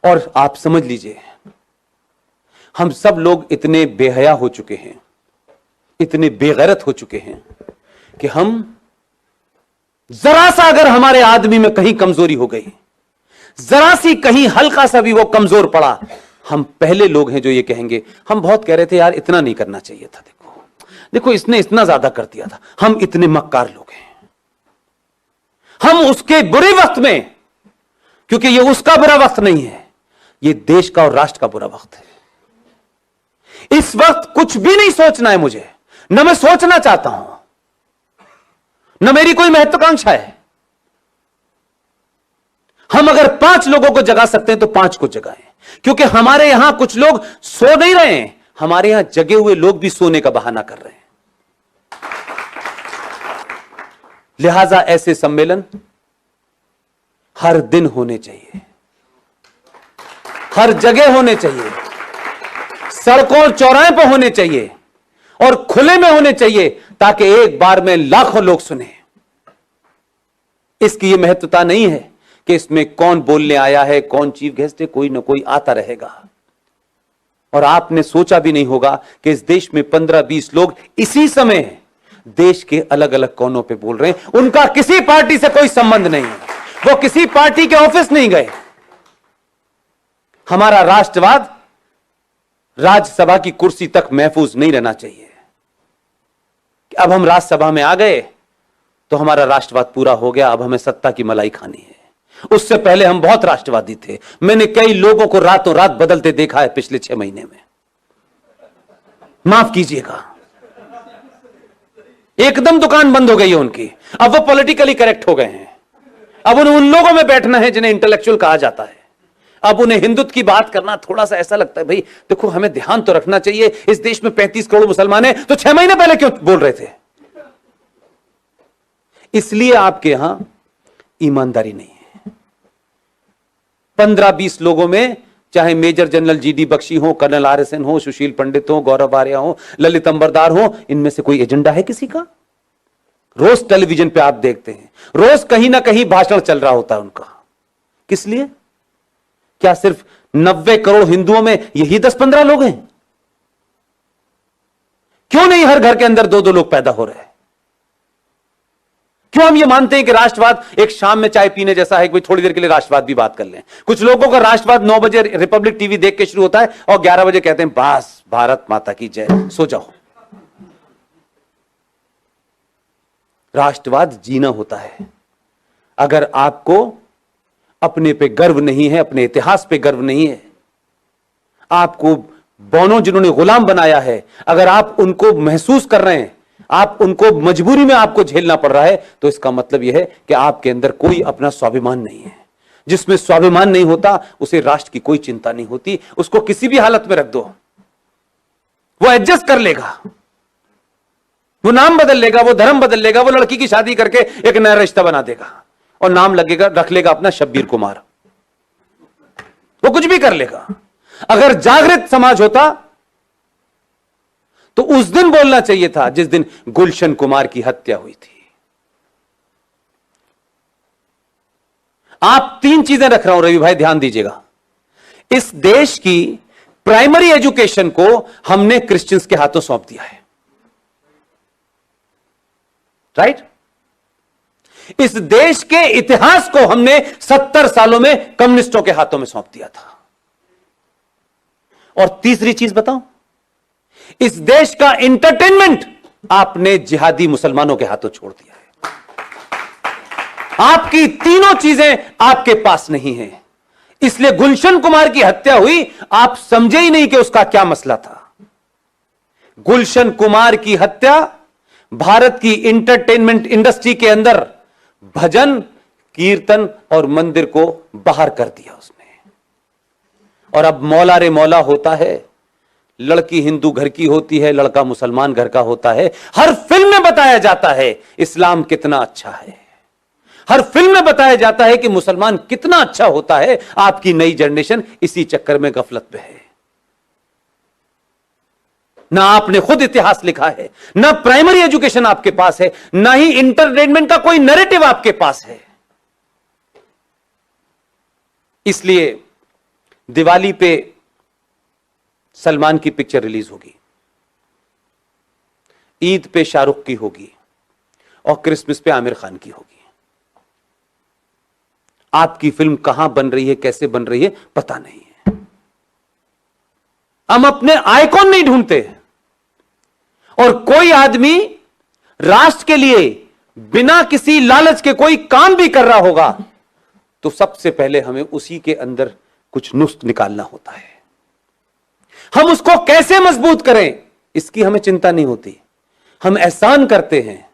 और आप समझ लीजिए, हम सब लोग इतने बेहया हो चुके हैं, इतने बेगैरत हो चुके हैं कि हम जरा सा अगर हमारे आदमी में कहीं कमजोरी हो गई, जरा सी कहीं हल्का सा भी वो कमजोर पड़ा, हम पहले लोग हैं जो ये कहेंगे। हम बहुत कह रहे थे यार इतना नहीं करना चाहिए था, देखो देखो इसने इतना ज्यादा कर दिया था, हम इतने मक्कार लोग हैं। हम उसके बुरे वक्त में, क्योंकि ये उसका बुरा वक्त नहीं है, ये देश का और राष्ट्र का बुरा वक्त है। इस वक्त कुछ भी नहीं सोचना है मुझे, न मैं सोचना चाहता हूं, न मेरी कोई महत्वाकांक्षा है। हम अगर 5 लोगों को जगा सकते हैं तो 5 को जगाएं, क्योंकि हमारे यहां कुछ लोग सो नहीं रहे हैं, हमारे यहां जगे हुए लोग भी सोने का बहाना कर रहे हैं। लिहाजा ऐसे सम्मेलन हर दिन होने चाहिए, हर जगह होने चाहिए, सड़कों चौराहे पर होने चाहिए और खुले में होने चाहिए, ताकि एक बार में लाखों लोग सुने। इसकी यह महत्वता नहीं है कि इसमें कौन बोलने आया है, कौन चीफ गेस्ट है, कोई ना कोई आता रहेगा। और आपने सोचा भी नहीं होगा कि इस देश में 15-20 लोग इसी समय देश के अलग अलग कोनों पे बोल रहे हैं। उनका किसी पार्टी से कोई संबंध नहीं है, वो किसी पार्टी के ऑफिस नहीं गए। हमारा राष्ट्रवाद राज्यसभा की कुर्सी तक महफूज नहीं रहना चाहिए। अब हम राज्यसभा में आ गए तो हमारा राष्ट्रवाद पूरा हो गया, अब हमें सत्ता की मलाई खानी है। उससे पहले हम बहुत राष्ट्रवादी थे। मैंने कई लोगों को रातों रात बदलते देखा है पिछले 6 महीने में, माफ कीजिएगा। एकदम दुकान बंद हो गई है उनकी, अब वो पॉलिटिकली करेक्ट हो गए हैं। अब उन्हें उन लोगों में बैठना है जिन्हें इंटेलेक्चुअल कहा जाता है। अब उन्हें हिंदुत्व की बात करना थोड़ा सा ऐसा लगता है, भाई देखो हमें ध्यान तो रखना चाहिए, इस देश में 35 करोड़ मुसलमान हैं, तो 6 महीने पहले क्यों बोल रहे थे? इसलिए आपके यहां ईमानदारी नहीं है। 15-20 लोगों में, चाहे मेजर जनरल जीडी बख्शी हो, कर्नल RSN हो, सुशील पंडित हो, गौरव आर्या हो, ललित अंबरदार हो, इनमें से कोई एजेंडा है किसी का? रोज टेलीविजन पे आप देखते हैं, रोज कहीं ना कहीं भाषण चल रहा होता है उनका। किस लिए? क्या सिर्फ 90 करोड़ हिंदुओं में यही 10-15 लोग हैं? क्यों नहीं हर घर के अंदर 2-2 लोग पैदा हो रहे हैं? क्यों हम ये मानते हैं कि राष्ट्रवाद एक शाम में चाय पीने जैसा है कि थोड़ी देर के लिए राष्ट्रवाद भी बात कर लें? कुछ लोगों का राष्ट्रवाद 9 बजे रिपब्लिक टीवी देख के शुरू होता है और 11 बजे कहते हैं बस भारत माता की जय, सो जाओ। राष्ट्रवाद जीना होता है। अगर आपको अपने पे गर्व नहीं है, अपने इतिहास पे गर्व नहीं है, आपको बौनों जिन्होंने गुलाम बनाया है, अगर आप उनको महसूस कर रहे हैं, आप उनको मजबूरी में आपको झेलना पड़ रहा है, तो इसका मतलब यह है कि आपके अंदर कोई अपना स्वाभिमान नहीं है। जिसमें स्वाभिमान नहीं होता उसे राष्ट्र की कोई चिंता नहीं होती। उसको किसी भी हालत में रख दो, वो एडजस्ट कर लेगा, वो नाम बदल लेगा, वो धर्म बदल लेगा, वो लड़की की शादी करके एक नया रिश्ता बना देगा और नाम लगेगा, रख लेगा अपना शब्बीर कुमार। वो कुछ भी कर लेगा। अगर जागृत समाज होता तो उस दिन बोलना चाहिए था जिस दिन गुलशन कुमार की हत्या हुई थी। आप 3 चीजें रख रहा हूं रवि भाई, ध्यान दीजिएगा। इस देश की प्राइमरी एजुकेशन को हमने क्रिश्चियंस के हाथों सौंप दिया है, राइट? इस देश के इतिहास को हमने 70 सालों में कम्युनिस्टों के हाथों में सौंप दिया था। और तीसरी चीज बताऊं, इस देश का एंटरटेनमेंट आपने जिहादी मुसलमानों के हाथों छोड़ दिया है। आपकी तीनों चीजें आपके पास नहीं है। इसलिए गुलशन कुमार की हत्या हुई, आप समझे ही नहीं कि उसका क्या मसला था। गुलशन कुमार की हत्या भारत की एंटरटेनमेंट इंडस्ट्री के अंदर भजन, कीर्तन और मंदिर को बाहर कर दिया उसने। और अब मौला रे मौला होता है, लड़की हिंदू घर की होती है, लड़का मुसलमान घर का होता है। हर फिल्म में बताया जाता है इस्लाम कितना अच्छा है, हर फिल्म में बताया जाता है कि मुसलमान कितना अच्छा होता है। आपकी नई जनरेशन इसी चक्कर में गफलत में है। ना आपने खुद इतिहास लिखा है, ना प्राइमरी एजुकेशन आपके पास है, ना ही इंटरटेनमेंट का कोई नैरेटिव आपके पास है। इसलिए दिवाली पे सलमान की पिक्चर रिलीज होगी, ईद पे शाहरुख की होगी और क्रिसमस पे आमिर खान की होगी। आपकी फिल्म कहां बन रही है, कैसे बन रही है, पता नहीं है। हम अपने आइकॉन नहीं ढूंढते, और कोई आदमी राष्ट्र के लिए बिना किसी लालच के कोई काम भी कर रहा होगा तो सबसे पहले हमें उसी के अंदर कुछ नुस्ख निकालना होता है। हम उसको कैसे मजबूत करें इसकी हमें चिंता नहीं होती। हम एहसान करते हैं